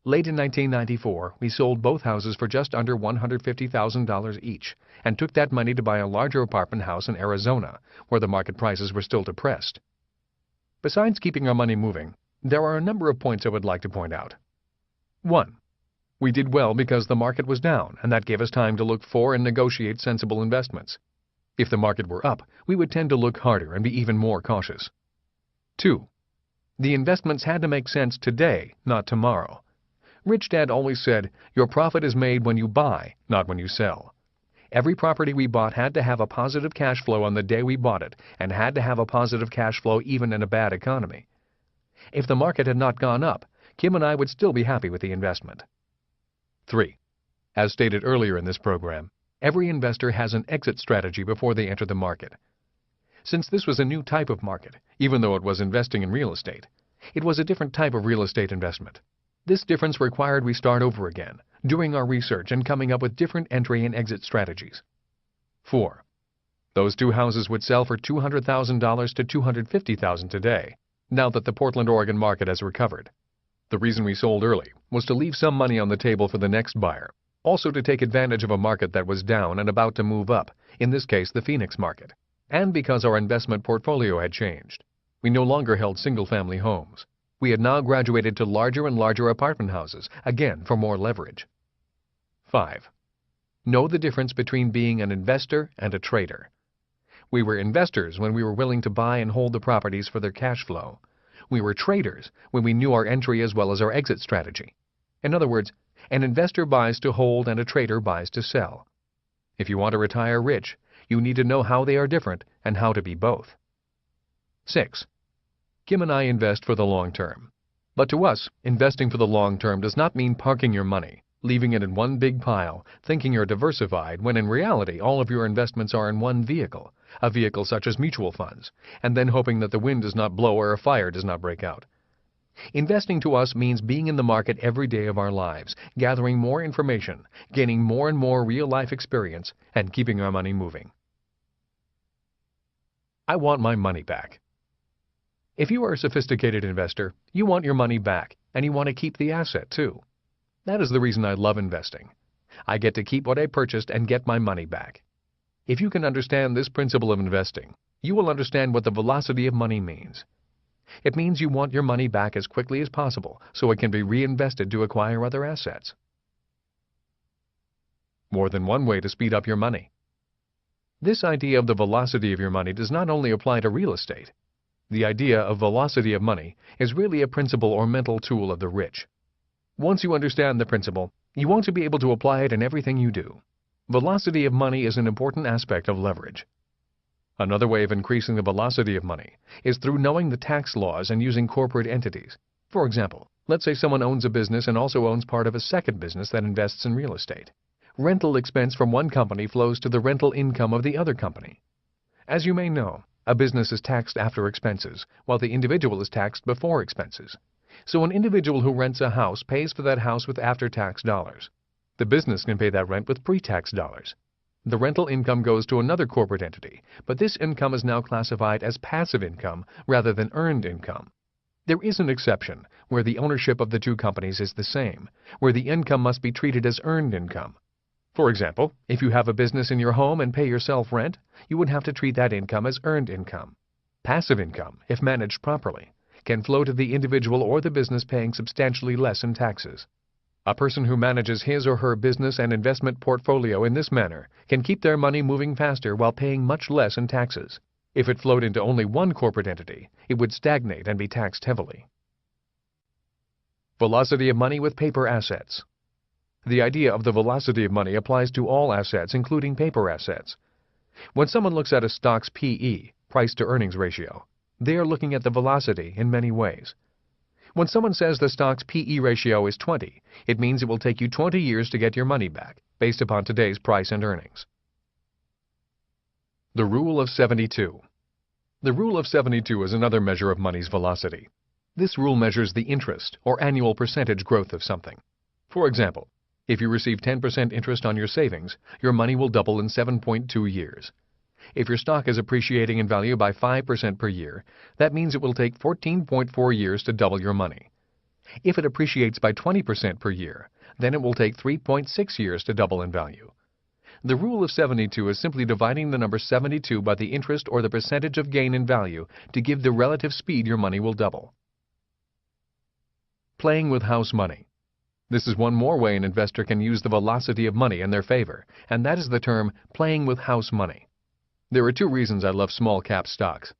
Late in 1994, we sold both houses for just under $150,000 each and took that money to buy a larger apartment house in Arizona, where the market prices were still depressed. Besides keeping our money moving, there are a number of points I would like to point out. 1. We did well because the market was down, and that gave us time to look for and negotiate sensible investments. If the market were up, we would tend to look harder and be even more cautious. 2. The investments had to make sense today, not tomorrow. Rich Dad always said, "Your profit is made when you buy, not when you sell." Every property we bought had to have a positive cash flow on the day we bought it, and had to have a positive cash flow even in a bad economy. If the market had not gone up, Kim and I would still be happy with the investment. 3. As stated earlier in this program, every investor has an exit strategy before they enter the market. Since this was a new type of market, even though it was investing in real estate, it was a different type of real estate investment. This difference required we start over again, doing our research and coming up with different entry and exit strategies. 4. Those two houses would sell for $200,000 to $250,000 today, now that the Portland, Oregon market has recovered. The reason we sold early was to leave some money on the table for the next buyer, also to take advantage of a market that was down and about to move up, in this case the Phoenix market, and because our investment portfolio had changed. We no longer held single-family homes. We had now graduated to larger and larger apartment houses, again for more leverage. 5. Know the difference between being an investor and a trader. We were investors when we were willing to buy and hold the properties for their cash flow. We were traders when we knew our entry as well as our exit strategy. In other words, an investor buys to hold and a trader buys to sell. If you want to retire rich, you need to know how they are different and how to be both. 6. Kim and I invest for the long term. But to us, investing for the long term does not mean parking your money, leaving it in one big pile, thinking you're diversified when in reality all of your investments are in one vehicle, a vehicle such as mutual funds, and then hoping that the wind does not blow or a fire does not break out. Investing to us means being in the market every day of our lives, gathering more information, gaining more and more real-life experience, and keeping our money moving. I want my money back. If you are a sophisticated investor, you want your money back, and you want to keep the asset too. That is the reason I love investing. I get to keep what I purchased and get my money back. If you can understand this principle of investing, you will understand what the velocity of money means. It means you want your money back as quickly as possible so it can be reinvested to acquire other assets. More than one way to speed up your money. This idea of the velocity of your money does not only apply to real estate. The idea of velocity of money is really a principle or mental tool of the rich. Once you understand the principle, you want to be able to apply it in everything you do. Velocity of money is an important aspect of leverage. Another way of increasing the velocity of money is through knowing the tax laws and using corporate entities. For example, let's say someone owns a business and also owns part of a second business that invests in real estate. Rental expense from one company flows to the rental income of the other company. As you may know, a business is taxed after expenses, while the individual is taxed before expenses. So an individual who rents a house pays for that house with after-tax dollars. The business can pay that rent with pre-tax dollars. The rental income goes to another corporate entity, but this income is now classified as passive income rather than earned income. There is an exception, where the ownership of the two companies is the same, where the income must be treated as earned income. For example, if you have a business in your home and pay yourself rent, you would have to treat that income as earned income. Passive income, if managed properly, can flow to the individual or the business paying substantially less in taxes. A person who manages his or her business and investment portfolio in this manner can keep their money moving faster while paying much less in taxes. If it flowed into only one corporate entity, it would stagnate and be taxed heavily. Velocity of money with paper assets. The idea of the velocity of money applies to all assets, including paper assets. When someone looks at a stock's PE, price to earnings ratio, they are looking at the velocity in many ways. When someone says the stock's PE ratio is 20, it means it will take you 20 years to get your money back, based upon today's price and earnings. The Rule of 72. The Rule of 72 is another measure of money's velocity. This rule measures the interest, or annual percentage growth of something. For example, if you receive 10% interest on your savings, your money will double in 7.2 years. If your stock is appreciating in value by 5% per year, that means it will take 14.4 years to double your money. If it appreciates by 20% per year, then it will take 3.6 years to double in value. The rule of 72 is simply dividing the number 72 by the interest or the percentage of gain in value to give the relative speed your money will double. Playing with house money. This is one more way an investor can use the velocity of money in their favor, and that is the term playing with house money. There are two reasons I love small cap stocks.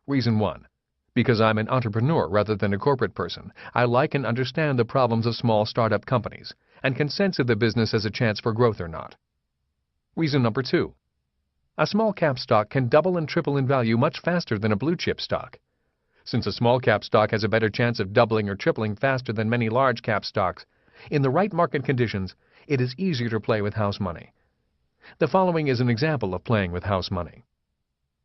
Reason 1. Because I'm an entrepreneur rather than a corporate person, I like and understand the problems of small startup companies and can sense if the business has a chance for growth or not. Reason number 2. A small cap stock can double and triple in value much faster than a blue chip stock. Since a small cap stock has a better chance of doubling or tripling faster than many large cap stocks, in the right market conditions, it is easier to play with house money. The following is an example of playing with house money.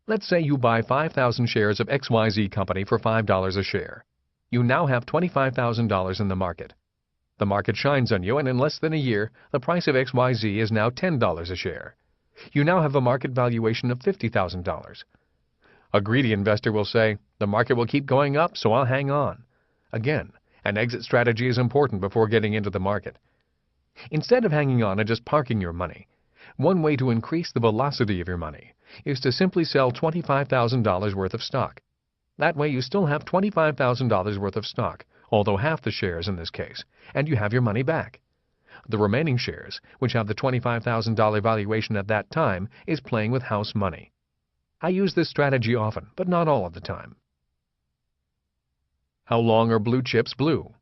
Let's say you buy 5,000 shares of XYZ company for $5 a share. You now have $25,000 in the market. The market shines on you, and in less than a year, the price of XYZ is now $10 a share. You now have a market valuation of $50,000. A greedy investor will say, the market will keep going up, so I'll hang on. Again, an exit strategy is important before getting into the market. Instead of hanging on and just parking your money, one way to increase the velocity of your money is to simply sell $25,000 worth of stock. That way you still have $25,000 worth of stock, although half the shares in this case, and you have your money back. The remaining shares, which have the $25,000 valuation at that time, is playing with house money. I use this strategy often, but not all of the time. How long are blue chips blue?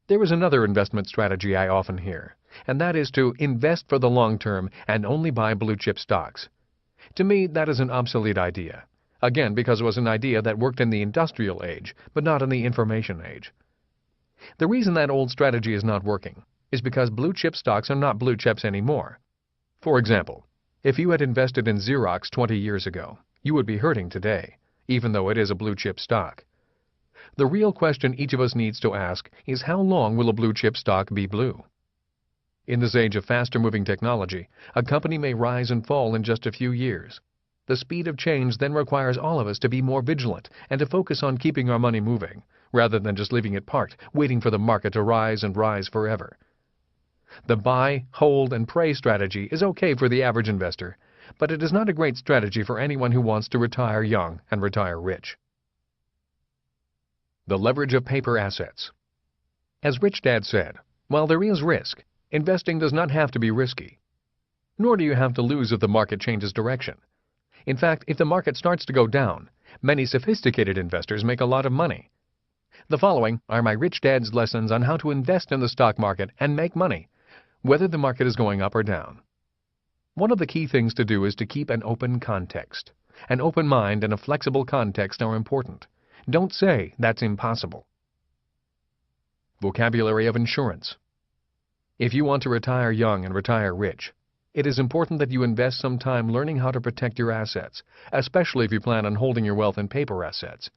There is another investment strategy I often hear, and that is to invest for the long term and only buy blue chip stocks. To me, that is an obsolete idea. Again, because it was an idea that worked in the industrial age, but not in the information age. The reason that old strategy is not working is because blue chip stocks are not blue chips anymore. For example, if you had invested in Xerox 20 years ago, you would be hurting today, even though it is a blue chip stock. The real question each of us needs to ask is how long will a blue chip stock be blue? In this age of faster-moving technology, a company may rise and fall in just a few years. The speed of change then requires all of us to be more vigilant and to focus on keeping our money moving, rather than just leaving it parked, waiting for the market to rise and rise forever. The buy, hold, and pray strategy is okay for the average investor, but it is not a great strategy for anyone who wants to retire young and retire rich. The leverage of paper assets. As Rich Dad said, while there is risk, investing does not have to be risky. Nor do you have to lose if the market changes direction. In fact, if the market starts to go down, many sophisticated investors make a lot of money. The following are my Rich Dad's lessons on how to invest in the stock market and make money, whether the market is going up or down. One of the key things to do is to keep an open context. An open mind and a flexible context are important. Don't say, that's impossible. Vocabulary of insurance. If you want to retire young and retire rich, it is important that you invest some time learning how to protect your assets, especially if you plan on holding your wealth in paper assets.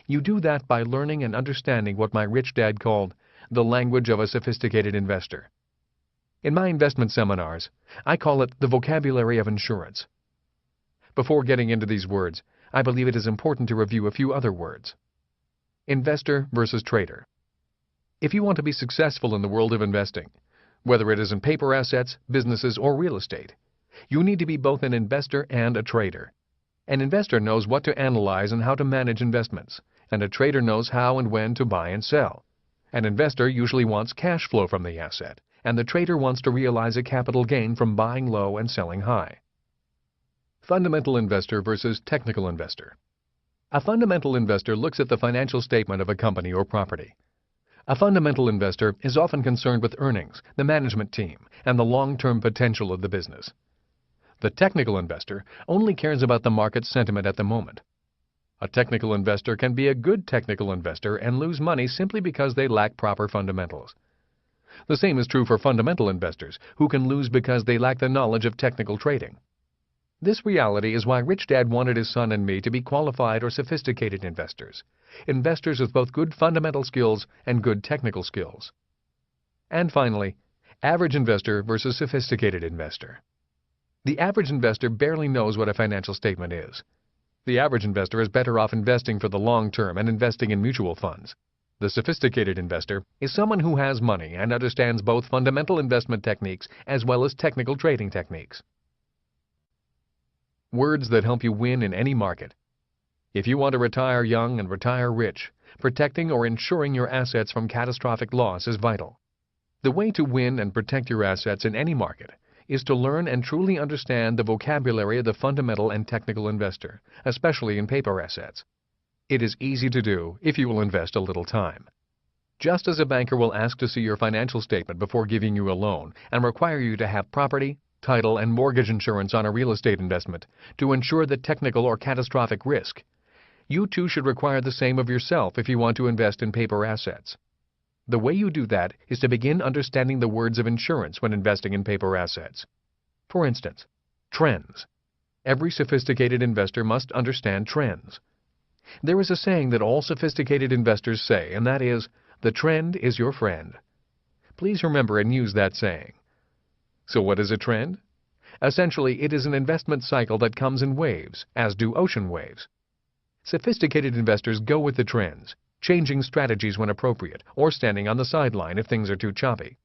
You do that by learning and understanding what my Rich Dad called the language of a sophisticated investor. In my investment seminars, I call it the vocabulary of insurance. Before getting into these words, I believe it is important to review a few other words. Investor versus trader. If you want to be successful in the world of investing, whether it is in paper assets, businesses, or real estate, you need to be both an investor and a trader. An investor knows what to analyze and how to manage investments, and a trader knows how and when to buy and sell. An investor usually wants cash flow from the asset, and the trader wants to realize a capital gain from buying low and selling high. Fundamental investor versus technical investor. A fundamental investor looks at the financial statement of a company or property. A fundamental investor is often concerned with earnings, the management team, and the long-term potential of the business. The technical investor only cares about the market sentiment at the moment. A technical investor can be a good technical investor and lose money simply because they lack proper fundamentals. The same is true for fundamental investors, who can lose because they lack the knowledge of technical trading. This reality is why Rich Dad wanted his son and me to be qualified or sophisticated investors, investors with both good fundamental skills and good technical skills. And finally, average investor versus sophisticated investor. The average investor barely knows what a financial statement is. The average investor is better off investing for the long term and investing in mutual funds. The sophisticated investor is someone who has money and understands both fundamental investment techniques as well as technical trading techniques. Words that help you win in any market. If you want to retire young and retire rich, protecting or insuring your assets from catastrophic loss is vital. The way to win and protect your assets in any market is to learn and truly understand the vocabulary of the fundamental and technical investor, especially in paper assets. It is easy to do if you will invest a little time. Just as a banker will ask to see your financial statement before giving you a loan and require you to have property, title, and mortgage insurance on a real estate investment to ensure the technical or catastrophic risk, you too should require the same of yourself if you want to invest in paper assets. The way you do that is to begin understanding the words of insurance when investing in paper assets. For instance, trends. Every sophisticated investor must understand trends. There is a saying that all sophisticated investors say, and that is, "The trend is your friend." Please remember and use that saying. So what is a trend? Essentially, it is an investment cycle that comes in waves, as do ocean waves. Sophisticated investors go with the trends, changing strategies when appropriate, or standing on the sideline if things are too choppy.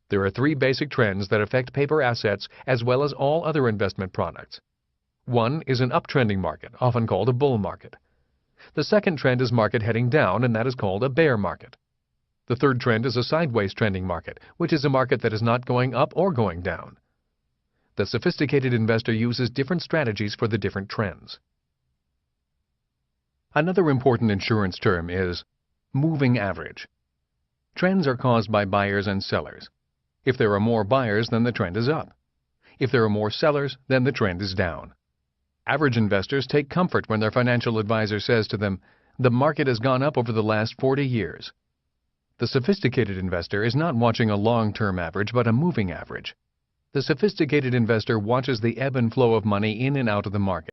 There are three basic trends that affect paper assets as well as all other investment products. One is an uptrending market, often called a bull market. The second trend is market heading down, and that is called a bear market. The third trend is a sideways trending market, which is a market that is not going up or going down. The sophisticated investor uses different strategies for the different trends. Another important insurance term is moving average. Trends are caused by buyers and sellers. If there are more buyers, then the trend is up. If there are more sellers, then the trend is down. Average investors take comfort when their financial advisor says to them, "The market has gone up over the last 40 years." The sophisticated investor is not watching a long-term average, but a moving average. The sophisticated investor watches the ebb and flow of money in and out of the market.